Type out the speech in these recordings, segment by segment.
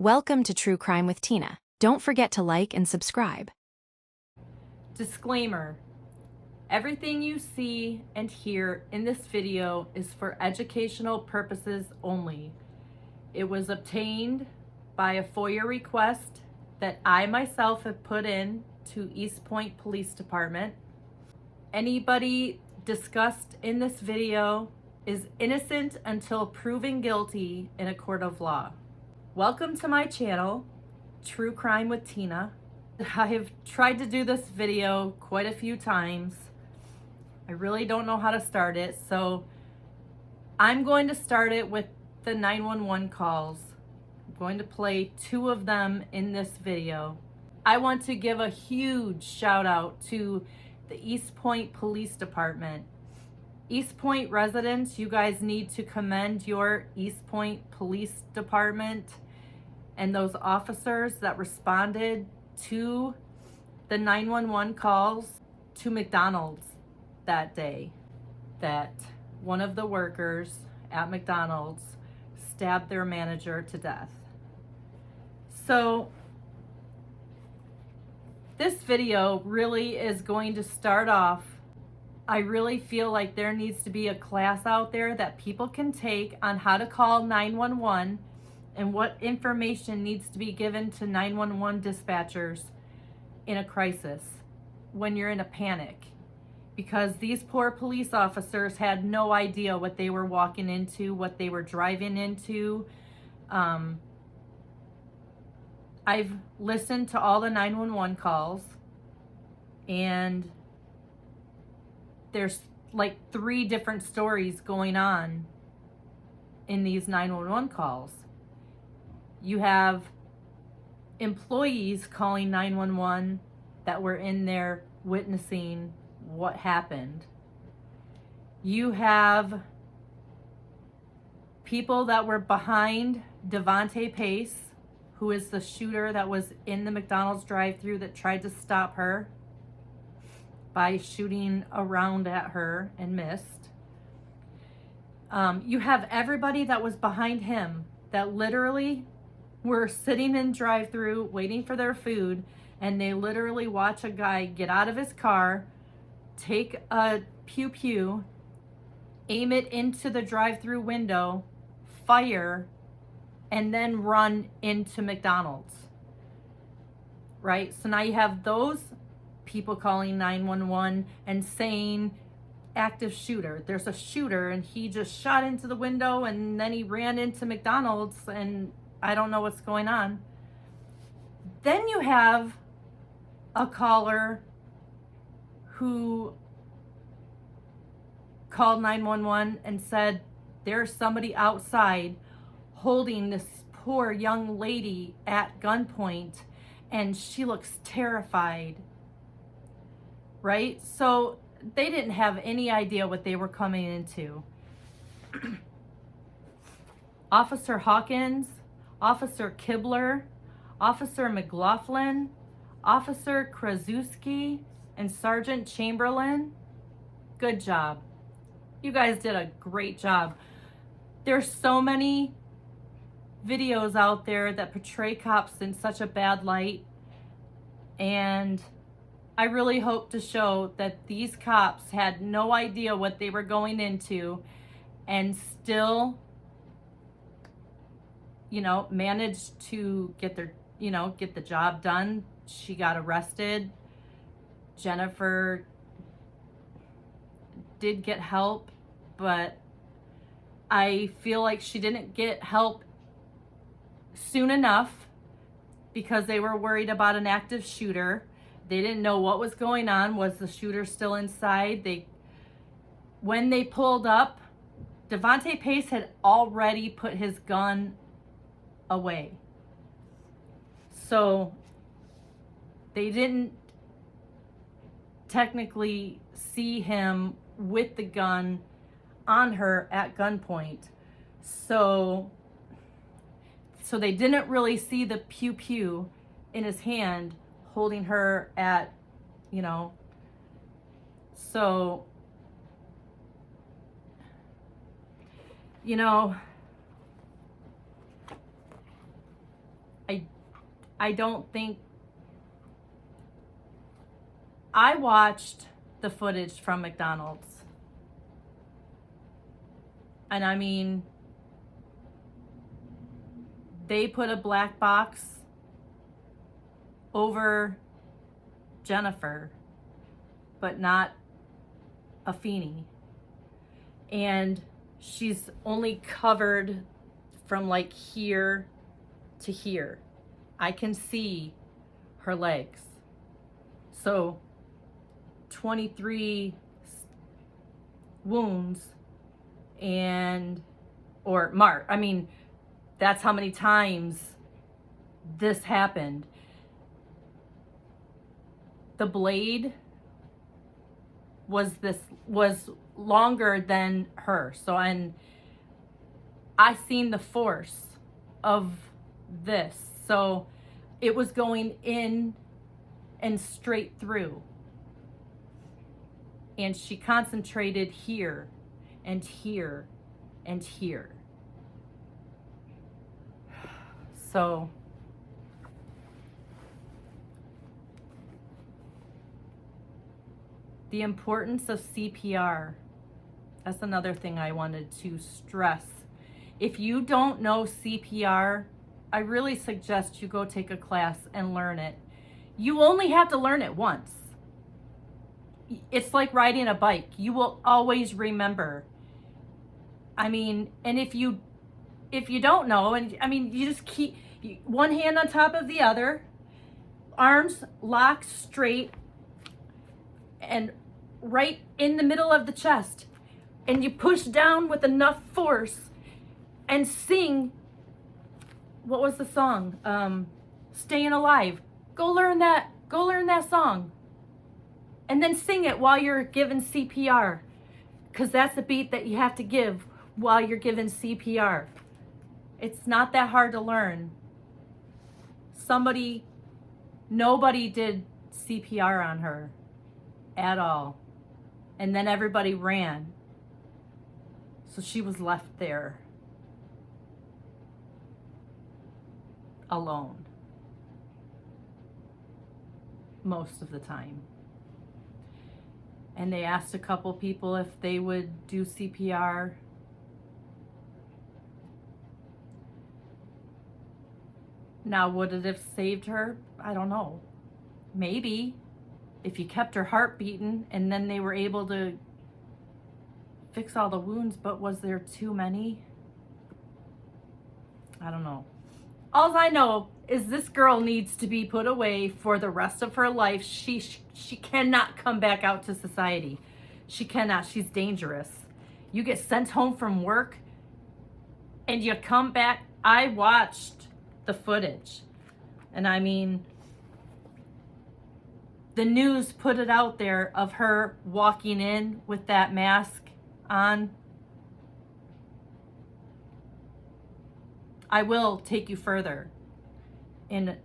Welcome to True Crime with Tina. Don't forget to like and subscribe. Disclaimer: everything you see and hear in this video is for educational purposes only. It was obtained by a FOIA request that I myself have put in to Eastpointe Police Department. Anybody discussed in this video is innocent until proven guilty in a court of law. Welcome to my channel, True Crime with Tina. I have tried to do this video quite a few times. I really don't know how to start it, so I'm going to start it with the 911 calls. I'm going to play 2 of them in this video. I want to give a huge shout out to the Eastpointe Police Department. Eastpointe residents, you guys need to commend your Eastpointe Police Department and those officers that responded to the 911 calls to McDonald's that day, that one of the workers at McDonald's stabbed their manager to death. So this video really is going to start off. I really feel like there needs to be a class out there that people can take on how to call 911 and what information needs to be given to 911 dispatchers in a crisis when you're in a panic. Because these poor police officers had no idea what they were walking into, what they were driving into. I've listened to all the 911 calls, and there's like 3 different stories going on in these 911 calls. You have employees calling 911 that were in there witnessing what happened. You have people that were behind Devontae Pace, who is the shooter that was in the McDonald's drive-thru that tried to stop her by shooting around at her and missed. You have everybody that was behind him that literally were sitting in drive-thru waiting for their food, and they literally watch a guy get out of his car, take a pew-pew, aim it into the drive-thru window, fire, and then run into McDonald's. Right? So now you have those people calling 911 and saying active shooter. There's a shooter and he just shot into the window and then he ran into McDonald's and I don't know what's going on. Then you have a caller who called 911 and said there's somebody outside holding this poor young lady at gunpoint and she looks terrified. Right? So they didn't have any idea what they were coming into. Officer Hawkins, Officer Kibler, Officer McLaughlin, Officer Krasuski, and Sergeant Chamberlain, good job. You guys did a great job. There's so many videos out there that portray cops in such a bad light, and I really hope to show that these cops had no idea what they were going into and still, managed to get the job done. She got arrested. Jennifer did get help, but I feel like she didn't get help soon enough because they were worried about an active shooter. They didn't know what was going on. Was the shooter still inside? When they pulled up, Devontae Pace had already put his gun away. So they didn't technically see him with the gun on her at gunpoint. So they didn't really see the pew-pew in his hand holding her at, so, I don't think, I watched the footage from McDonald's. And I mean, they put a black box over Jennifer, but not Afeni. And she's only covered from like here to here. I can see her legs. So 23 wounds and, or mark, I mean, that's how many times this happened. The blade was longer than her. So, and I seen the force of this. So it was going in and straight through. And she concentrated here and here and here. So the importance of CPR, that's another thing I wanted to stress. If you don't know CPR, I really suggest you go take a class and learn it. You only have to learn it once. It's like riding a bike. You will always remember. I mean, and if you don't know, and I mean, you just keep one hand on top of the other, arms locked straight and right in the middle of the chest, and you push down with enough force and sing. What was the song? Staying Alive. Go learn that song. And then sing it while you're giving CPR, because that's the beat that you have to give while you're giving CPR. It's not that hard to learn. Nobody did CPR on her at all. And then everybody ran. So she was left there alone most of the time. And they asked a couple people if they would do CPR. Now, would it have saved her? I don't know. Maybe, if you kept her heart beating and then they were able to fix all the wounds, but was there too many? I don't know. All I know is this girl needs to be put away for the rest of her life. She cannot come back out to society. She cannot. She's dangerous. You get sent home from work and you come back. I watched the footage, and I mean, the news put it out there of her walking in with that mask on. I will take you further in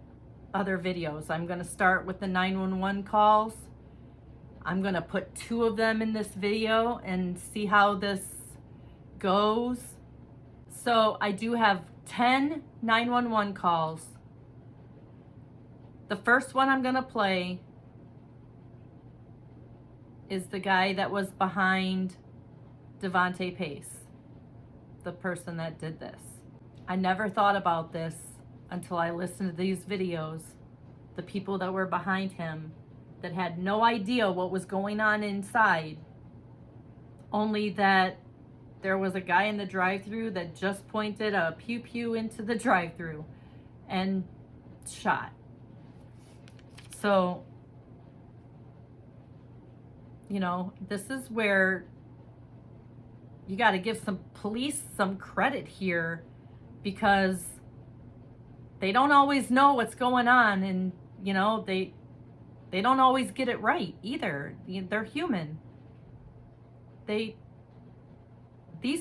other videos. I'm going to start with the 911 calls. I'm going to put 2 of them in this video and see how this goes. So I do have 10 911 calls. The first one I'm going to play is the guy that was behind Devontae Pace, the person that did this. I never thought about this until I listened to these videos. The people that were behind him that had no idea what was going on inside, only that there was a guy in the drive-thru that just pointed a pew-pew into the drive-thru and shot. So, you know, this is where you got to give some police some credit here, because they don't always know what's going on, and you know, they don't always get it right either. They're human. These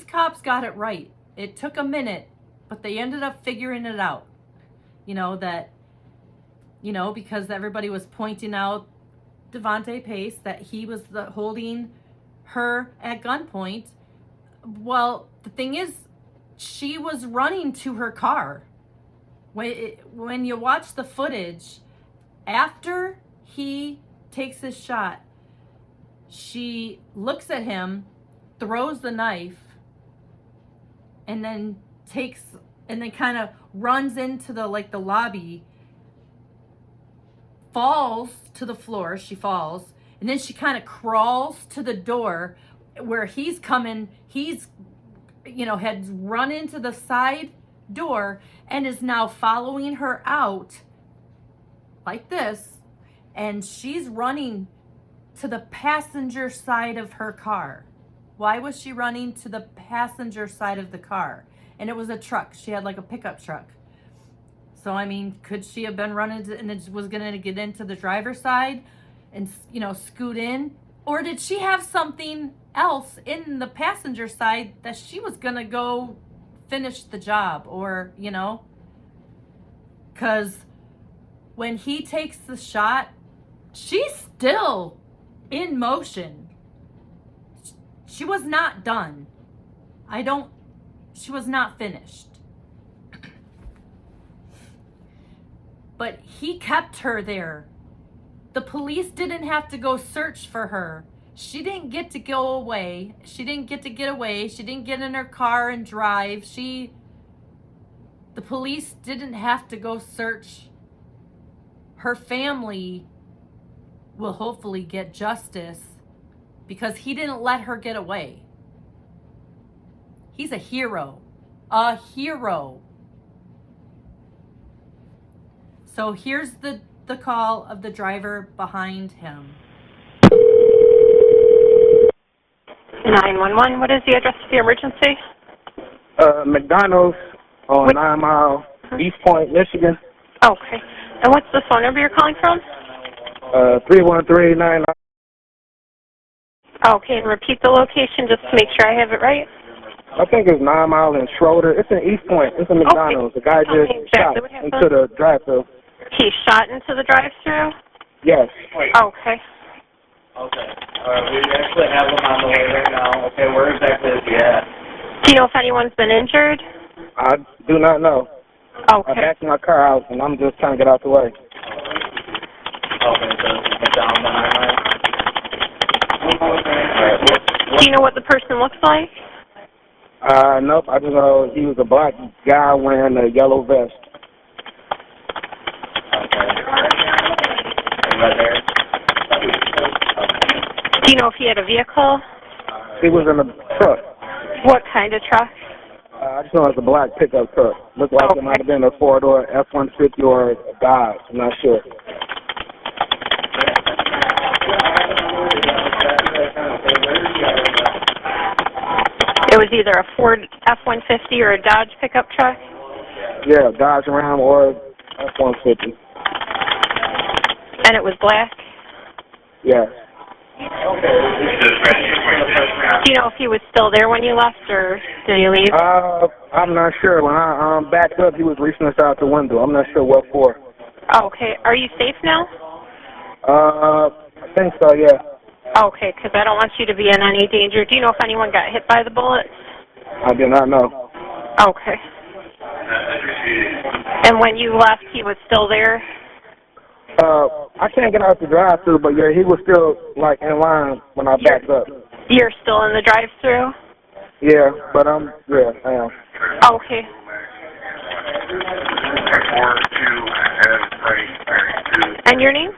cops got it right. It took a minute, but they ended up figuring it out. Because everybody was pointing out Devontae Pace, that he was holding her at gunpoint. Well, the thing is, she was running to her car. when you watch the footage, after he takes his shot, she looks at him, throws the knife, and then kind of runs into the lobby, falls to the floor. She falls, and then she kind of crawls to the door where he's coming. He's, had run into the side door and is now following her out like this, and she's running to the passenger side of her car. Why was she running to the passenger side of the car? And it was a truck. She had like a pickup truck. So, I mean, could she have been running and it was going to get into the driver's side and, scoot in? Or did she have something else in the passenger side that she was going to go finish the job? Or, because when he takes the shot, she's still in motion. She was not done. She was not finished. But he kept her there. The police didn't have to go search for her. She didn't get to go away. She didn't get to get away. She didn't get in her car and drive. The police didn't have to go search. Her family will hopefully get justice because he didn't let her get away. He's a hero. A hero. So here's the call of the driver behind him. 911, what is the address of the emergency? McDonald's on 9 Mile, Eastpointe, Michigan. Okay. And what's the phone number you're calling from? 313-99. Okay, and repeat the location just to make sure I have it right. I think it's 9 Mile and Schroeder. It's in Eastpointe. It's in McDonald's. Okay. The guy just shot into the drive-thru. He shot into the drive-thru? Yes. Okay. Okay. We actually have him on the way right now. Okay, where exactly is he at? Do you know if anyone's been injured? I do not know. Okay. I backed my car out, and I'm just trying to get out the way. Okay, so it's down behind mine. Alright, Do you know what the person looks like? Nope. I just know he was a black guy wearing a yellow vest. Okay. Right there? Do you know if he had a vehicle? He was in a truck. What kind of truck? I just know it's a black pickup truck. Looked like it might have been a four-door F-150 or a Dodge. I'm not sure. It was either a Ford F-150 or a Dodge pickup truck? Yeah, Dodge Ram or F-150. And it was black? Yeah. Do you know if he was still there when you left, or did he leave? I'm not sure. When I backed up, he was reaching us out the window. I'm not sure what for. Okay. Are you safe now? I think so, yeah. Okay, because I don't want you to be in any danger. Do you know if anyone got hit by the bullets? I do not know. Okay. And when you left, he was still there? I can't get out the drive-thru, but yeah, he was still like in line when I backed up. You're still in the drive-thru? Yeah, but I am. Okay. And your name?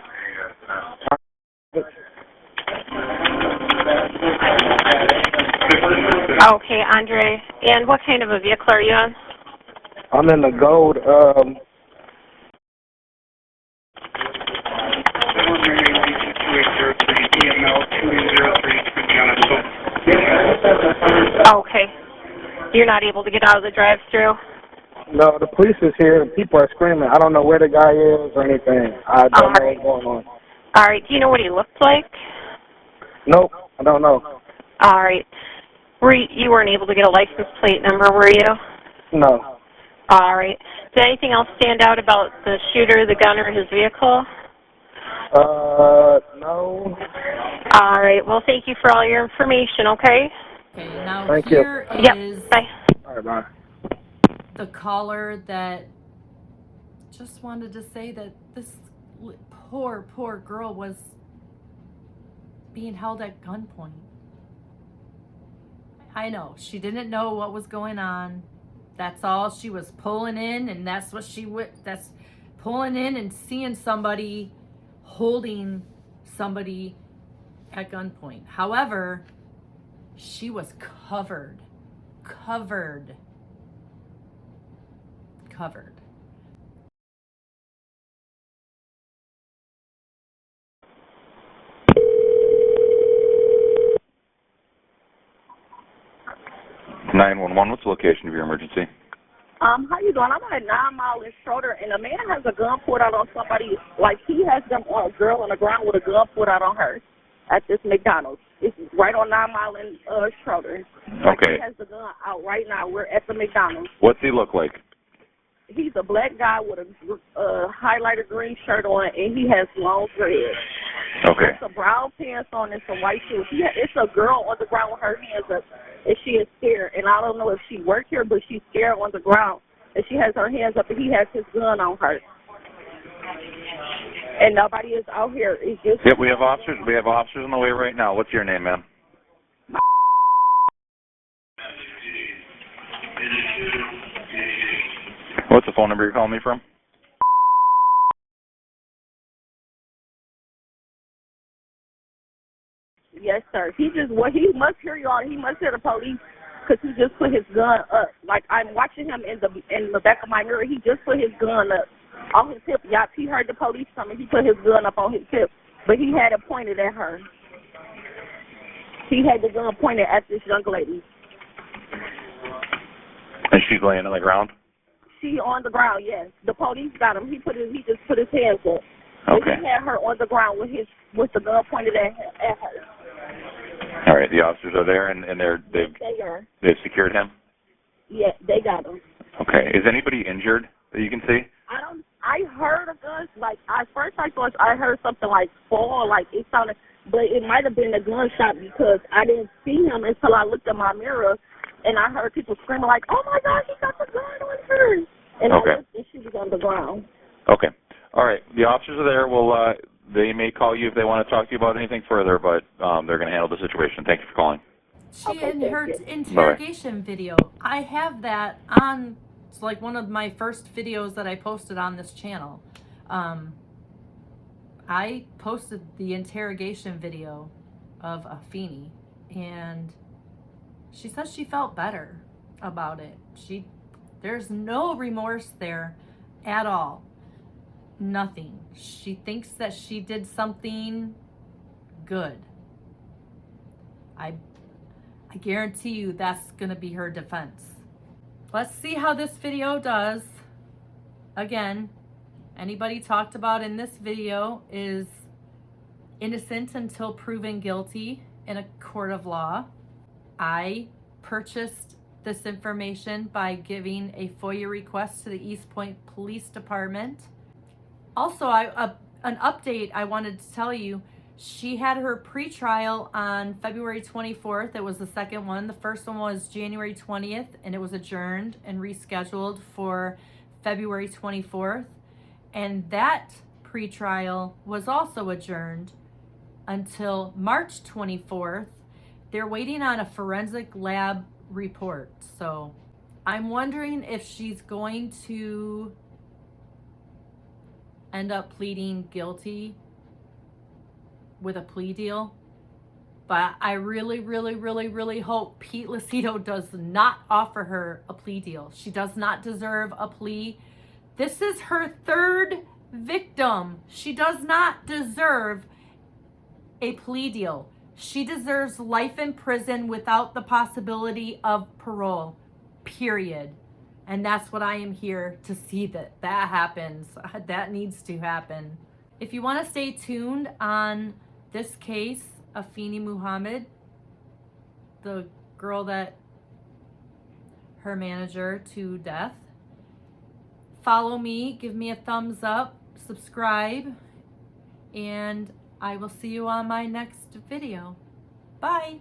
Okay, Andre. And what kind of a vehicle are you on? I'm in the gold. Okay. You're not able to get out of the drive-thru? No, the police is here and people are screaming. I don't know where the guy is or anything. I don't know what's going on. All right. Do you know what he looked like? Nope, I don't know. All right. You weren't able to get a license plate number, were you? No. All right. Did anything else stand out about the shooter, the gun, or his vehicle? No. All right. Well, thank you for all your information, okay? Okay, now Thank here you. is Bye. All right, bye. the caller that just wanted to say that this poor girl was being held at gunpoint. I know, she didn't know what was going on. That's all she was pulling in, and that's what that's pulling in and seeing somebody holding somebody at gunpoint. However, she was covered. 911, what's the location of your emergency? How you doing? I'm at 9 Mile in Schroeder, and a man has a gun pulled out on somebody. Like, he has them on a girl on the ground with a gun pulled out on her at this McDonald's. It's right on 9 Mile in Schroeder. Like, Okay. he has the gun out right now. We're at the McDonald's. What's he look like? He's a black guy with a highlighter green shirt on, and he has long dreads. Okay. It's a brown pants on and some white shoes. It's a girl on the ground with her hands up, and she is scared. And I don't know if she worked here, but she's scared on the ground, and she has her hands up, and he has his gun on her. And nobody is out here. It's just Yep, we have officers. We have officers on the way right now. What's your name, ma'am? What's the phone number you're calling me from? Yes, sir. He must hear y'all. He must hear the police because he just put his gun up. Like, I'm watching him in the back of my mirror. He just put his gun up on his hip. Yup, he heard the police coming. He put his gun up on his hip, but he had it pointed at her. He had the gun pointed at this young lady. And she's laying on the ground? She on the ground, yes. The police got him. He just put his hands up. But Okay. he had her on the ground with the gun pointed at her. All right, the officers are there, and they've secured him? Yeah, they got him. Okay. Is anybody injured that you can see? I heard a gun, like, at first I thought I heard something like fall, like it sounded, but it might have been a gunshot because I didn't see him until I looked in my mirror, and I heard people screaming like, "Oh my God, he got the gun on her!" And Okay. I looked and she was on the ground. Okay. All right. The officers are there. They may call you if they want to talk to you about anything further, but they're going to handle the situation. Thank you for calling. In her thank you. interrogation video, I have that on. It's like one of my first videos that I posted on this channel. I posted the interrogation video of Afeni, and she says she felt better about it. There's no remorse there at all. Nothing. She thinks that she did something good. I guarantee you that's going to be her defense. Let's see how this video does. Again, anybody talked about in this video is innocent until proven guilty in a court of law. I purchased this information by giving a FOIA request to the Eastpointe Police Department. Also, an update I wanted to tell you. She had her pretrial on February 24th. It was the second one. The first one was January 20th, and it was adjourned and rescheduled for February 24th. And that pretrial was also adjourned until March 24th. They're waiting on a forensic lab report. So I'm wondering if she's going to end up pleading guilty with a plea deal. But I really hope Pete Lucido does not offer her a plea deal. She does not deserve a plea. This is her third victim. She does not deserve a plea deal. She deserves life in prison without the possibility of parole, period. And that's what I am here to see that happens. That needs to happen. If you want to stay tuned on this case, Afeni Muhammad, the girl that her manager to death, follow me, give me a thumbs up, subscribe, and I will see you on my next video. Bye.